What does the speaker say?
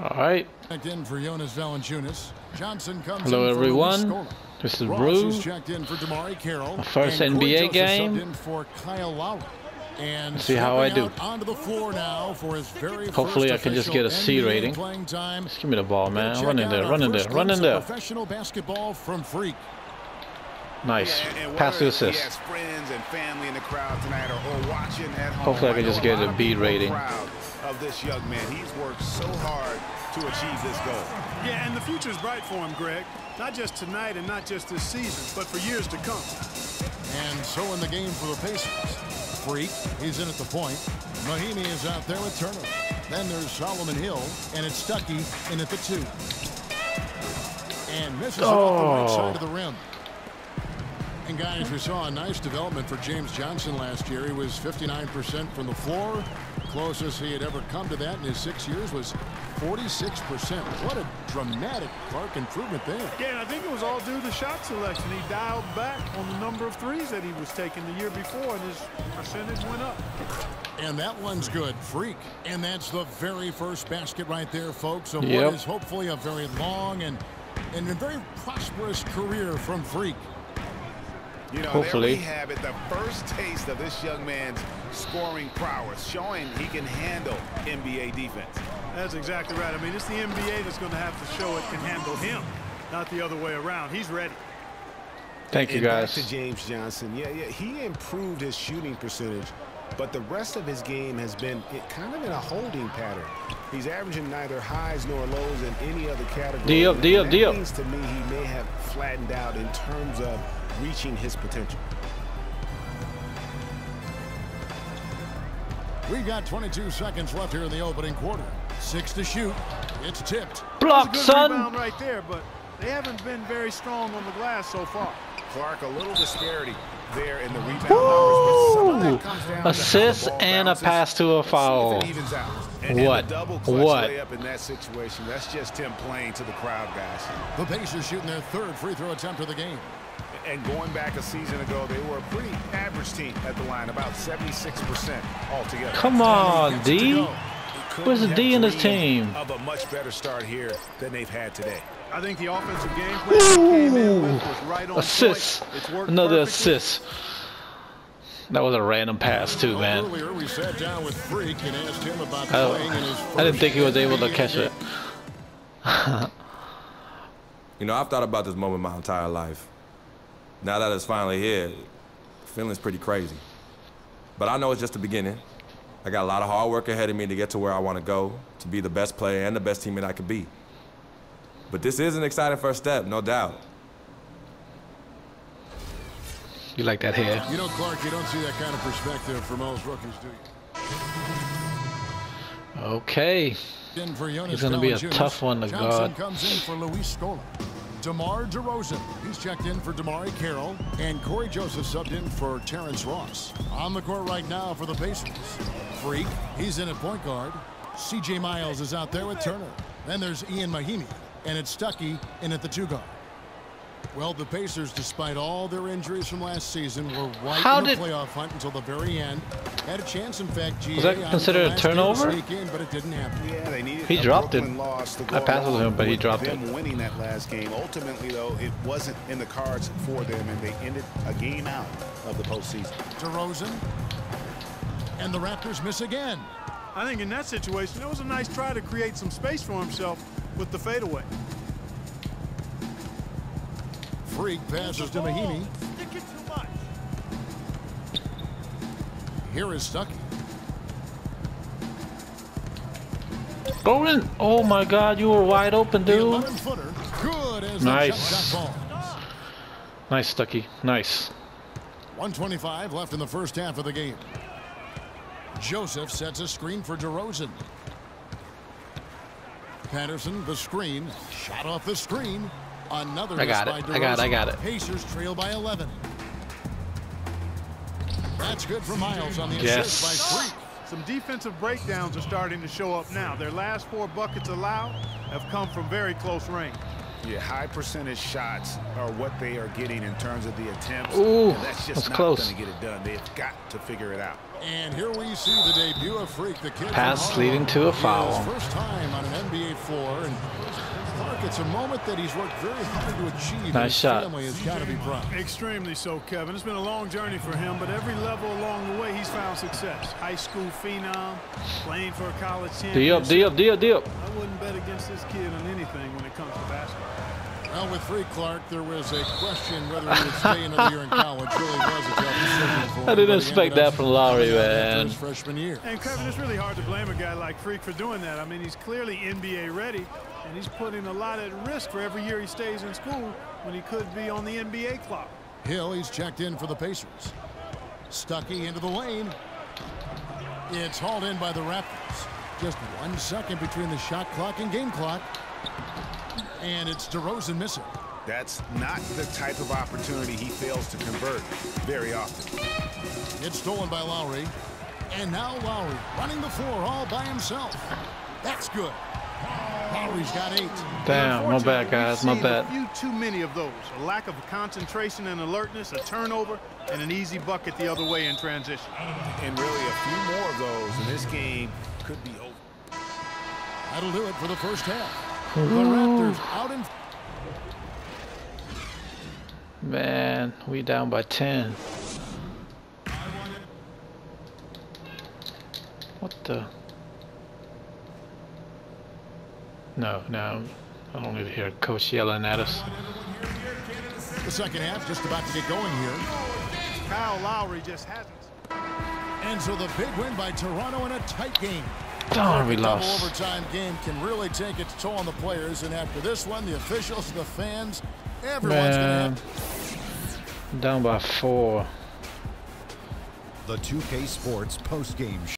All right. In for Jonas Valanciunas. Johnson comes Hello, in for everyone. This is Brew. Checked in for Carroll. My first NBA game. In for Kyle Lowry. And see how I do. Onto the floor now for his very Hopefully I can just get a C rating. Just give me the ball, man. Run in there, run in there, run in there. Professional basketball from Freak. Nice. Pass to assist. Hopefully I can just get a B rating. Of this young man, he's worked so hard to achieve this goal. Yeah, and the future's bright for him, Greg. Not just tonight and not just this season, but for years to come. And so in the game for the Pacers. Freak, he's in at the point. Mahinmi is out there with Turner. Then there's Solomon Hill, and it's Stuckey in at the 2. And misses it off the right side of the rim. And guys, we saw a nice development for James Johnson last year. He was 59% from the floor. Closest he had ever come to that in his 6 years was 46%. What a dramatic Clark improvement there. Yeah, and I think it was all due to shot selection. He dialed back on the number of threes that he was taking the year before, and his percentage went up. And that one's good. Freak. And that's the very first basket right there, folks, of what is hopefully a very long and a very prosperous career from Freak. You know, hopefully. There we have it, the first taste of this young man's scoring prowess, showing he can handle NBA defense. That's exactly right. I mean, it's the NBA that's going to have to show it can handle him, not the other way around. He's ready. Thank you, guys. Back to James Johnson. Yeah, he improved his shooting percentage, but the rest of his game has been kind of in a holding pattern. He's averaging neither highs nor lows in any other category. D up. That means to me he may have flattened out in terms of reaching his potential. We've got 22 seconds left here in the opening quarter. 6 to shoot. It's tipped. Block, son. Rebound right there, but they haven't been very strong on the glass so far. Clark, a little disparity there in the rebound numbers, but some of that comes down assist to and a pass to a foul. What? Layup in that situation. That's just him playing to the crowd, guys. The Pacers shooting their 3rd free throw attempt of the game. And going back a season ago, they were a pretty average team at the line, about 76% altogether. Come on, D. Where's the D in this team? Of a much better start here than they've had today. I think the offensive game plan came in with was right on assist. Another assist. That was a random pass too, man. Earlier we sat down with Freak and asked him about playing in his I didn't think he was able to catch it. You know, I've thought about this moment my entire life. Now that it's finally here, the feeling's pretty crazy. But I know it's just the beginning. I got a lot of hard work ahead of me to get to where I want to go, to be the best player and the best teammate I could be. But this is an exciting first step, no doubt. You like that hair? You know, Clark, you don't see that kind of perspective for most rookies, do you? Okay. It's going to be a tough one to guard. Johnson comes in for Luis Scola. DeMar DeRozan, he's checked in for MyCareer, and Corey Joseph subbed in for Terrence Ross. On the court right now for the Pacers. Freak, he's in at point guard. C.J. Miles is out there with Turner. Then there's Ian Mahinmi, and it's Stuckey in at the 2 guard. Well, the Pacers, despite all their injuries from last season, were right in the playoff hunt until the very end. Had a chance, in fact, was that considered a turnover? In, but it didn't happen. Yeah, they needed he dropped it. I passed with him, but he dropped it. Winning that last game, ultimately, though, it wasn't in the cards for them, and they ended a game out of the postseason. DeRozan, and the Raptors miss again. I think in that situation, it was a nice try to create some space for himself with the fadeaway. Freak passes to Mahinmi. Here is Stuckey. Go in. Oh my God, you were wide open, dude. Good as nice. Nice, Stuckey. Nice. 1:25 left in the first half of the game. Joseph sets a screen for DeRozan. Patterson, the screen. Shot off the screen. Another I got it. I got it. Pacers trail by 11. That's good for Miles on the assist by Freak. Some defensive breakdowns are starting to show up now. Their last 4 buckets allowed have come from very close range. Yeah, high percentage shots are what they are getting in terms of the attempts. Ooh, that's just not close. going to get it done. They've got to figure it out. And here we see the debut of Freak, the kid. Pass leading to a foul. First time on an NBA teammate floor. And Clark, it's a moment that he's worked very hard to achieve. Nice shot. Family has got to be proud. Extremely so, Kevin. It's been a long journey for him, but every level along the way, he's found success. High school phenom, playing for a college championship. D up. I wouldn't bet against this kid on anything when it comes to basketball. Well, with Free Clark, there was a question whether he would stay another year in college. Really was a tough decision for him. I didn't expect that from Lowry, man. His freshman year. And Kevin, it's really hard to blame a guy like Freak for doing that. I mean, he's clearly NBA ready, and he's putting a lot at risk for every year he stays in school when he could be on the NBA clock. Hill, he's checked in for the Pacers. Stuckey into the lane. It's hauled in by the Raptors. Just 1 second between the shot clock and game clock. And it's DeRozan missing. That's not the type of opportunity he fails to convert very often. It's stolen by Lowry. And now Lowry running the floor all by himself. That's good. Lowry's got 8. Damn, my bad, guys. My bad. A few too many of those. A lack of concentration and alertness, a turnover, and an easy bucket the other way in transition. And really a few more of those, and this game could be over. That'll do it for the first half. The Raptors out in. Man, we down by 10. What the? No, I don't even hear Coach yelling at us. The second half just about to get going here. Kyle Lowry just hasn't. And so the big win by Toronto in a tight game. Darn, we A double lost. overtime game can really take its toll on the players, and after this one, the officials, the fans, everyone's going to have Down by 4. The 2K Sports postgame